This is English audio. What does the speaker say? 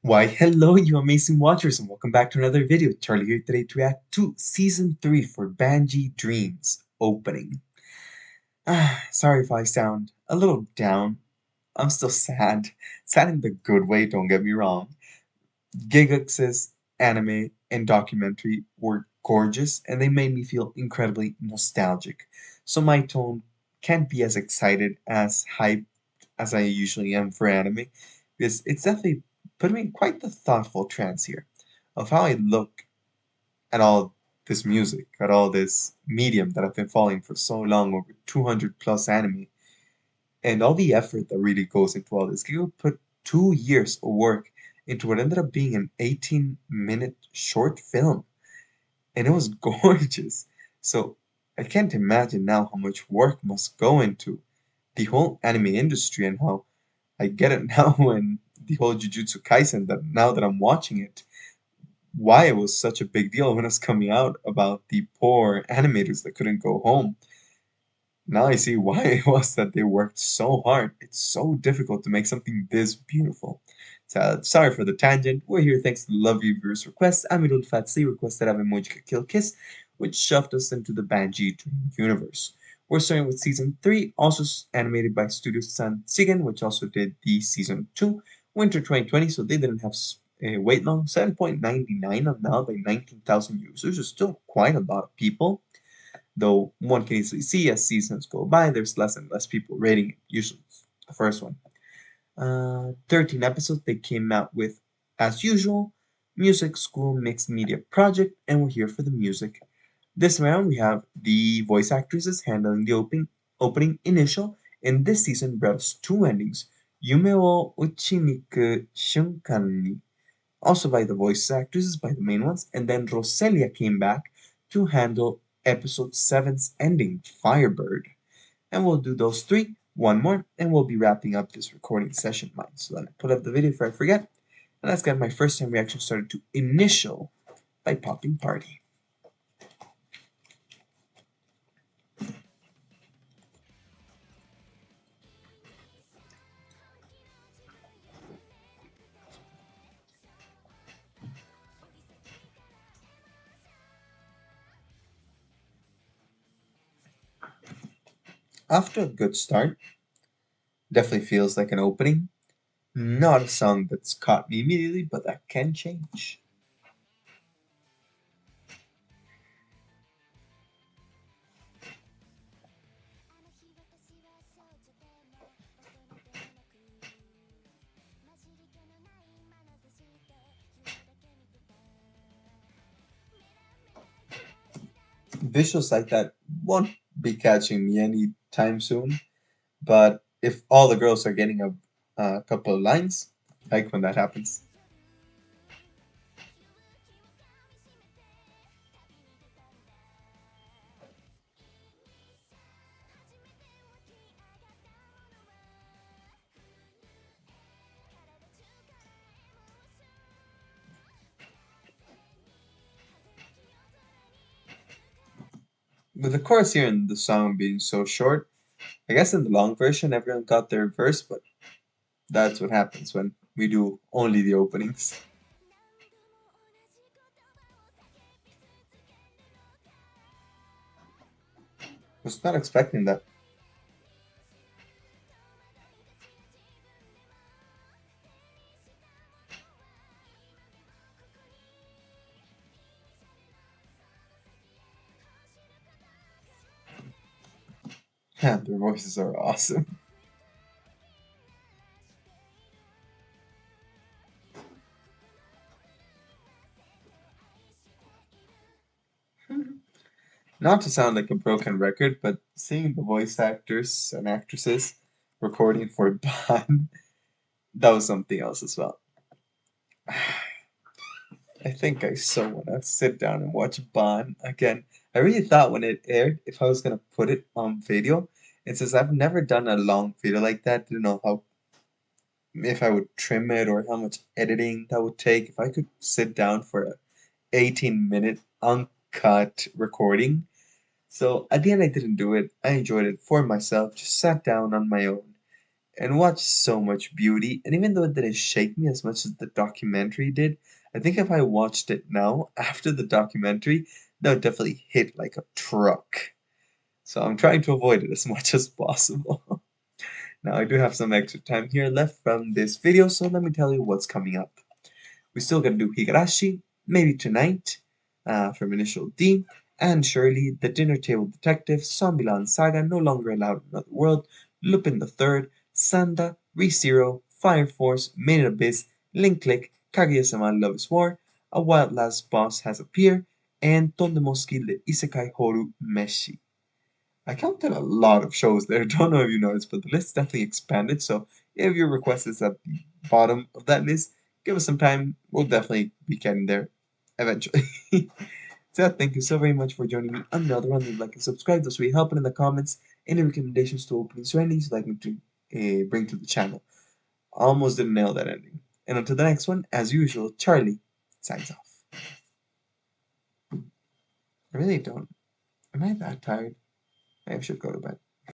Why, hello, you amazing watchers, and welcome back to another video. Charlie here today to react to Season 3 for BanG Dreams opening. Sorry if I sound a little down. I'm still sad. Sad in the good way, don't get me wrong. Gigax's anime and documentary were gorgeous, and they made me feel incredibly nostalgic. So my tone can't be as excited, as hyped as I usually am for anime, because it's definitely put me in quite the thoughtful trance here of how I look at all this music, at all this medium that I've been following for so long, over 200 plus anime, and all the effort that really goes into all this. You put 2 years of work into what ended up being an 18-minute short film, and it was gorgeous. So I can't imagine now how much work must go into the whole anime industry and how I get it now when the whole Jujutsu Kaisen, that now that I'm watching it, why it was such a big deal when it was coming out about the poor animators that couldn't go home. Now I see why it was that they worked so hard. It's so difficult to make something this beautiful. So, sorry for the tangent. We're here thanks to the lovely viewers' request. Amirul Fatsi requested Ave Mojika Kill Kiss, which shoved us into the BanG Dream universe. We're starting with season 3, also animated by Studio San Sigen, which also did the season 2, winter 2020, so they didn't have wait long. 7.99 of now by 19,000 users is still quite a lot of people, though one can easily see as seasons go by, there's less and less people rating it, usually the first one. 13 episodes they came out with, as usual, music, school, mixed media project, and we're here for the music. This round we have the voice actresses handling the opening initial, and this season brought us two endings, Yume wo Uchiniku Shunkan ni, also by the voice actresses, by the main ones, and then Roselia came back to handle episode 7's ending, Firebird. And we'll do those three, one more, and we'll be wrapping up this recording session, mine. So let me put up the video before I forget. And let's get my first time reaction started to Initial by Poppin'Party. After a good start, definitely feels like an opening. Not a song that's caught me immediately, but that can change. Visuals like that won't be catching me anytime soon, but if all the girls are getting a couple of lines, I like when that happens. With the chorus here and the song being so short, I guess in the long version everyone got their verse, but that's what happens when we do only the openings. Was not expecting that. Yeah, their voices are awesome. Not to sound like a broken record, but seeing the voice actors and actresses recording for Ban, that was something else as well. I think I so want to sit down and watch Ban again. I really thought when it aired, if I was gonna put it on video, and since I've never done a long video like that, didn't know how, if I would trim it or how much editing that would take. If I could sit down for a 18-minute uncut recording. So at the end, I didn't do it. I enjoyed it for myself. Just sat down on my own, and watched so much beauty, and even though it didn't shake me as much as the documentary did, I think if I watched it now after the documentary, that would definitely hit like a truck. So I'm trying to avoid it as much as possible. Now I do have some extra time here left from this video, so let me tell you what's coming up. We still gotta do Higurashi, maybe tonight, from Initial D, and Shirley, The Dinner Table Detective, Zombieland Saga, No Longer Allowed in Another World, Lupin the Third, Sanda, ReZero, Fire Force, Made in Abyss, Link Click, Kaguya-sama Love is War, A Wild Last Boss Has Appeared, and Tondemoski the Isekai Horu Meshi. I counted a lot of shows there, don't know if you noticed, but the list definitely expanded, so if your request is at the bottom of that list, give us some time, we'll definitely be getting there eventually. So thank you so very much for joining me on another one. Leave a like and subscribe, those will be helping in the comments, any recommendations to openings or endings you'd like me to bring to the channel. Almost didn't nail that ending. And until the next one, as usual, Charlie signs off. I really don't. Am I that tired? I should go to bed.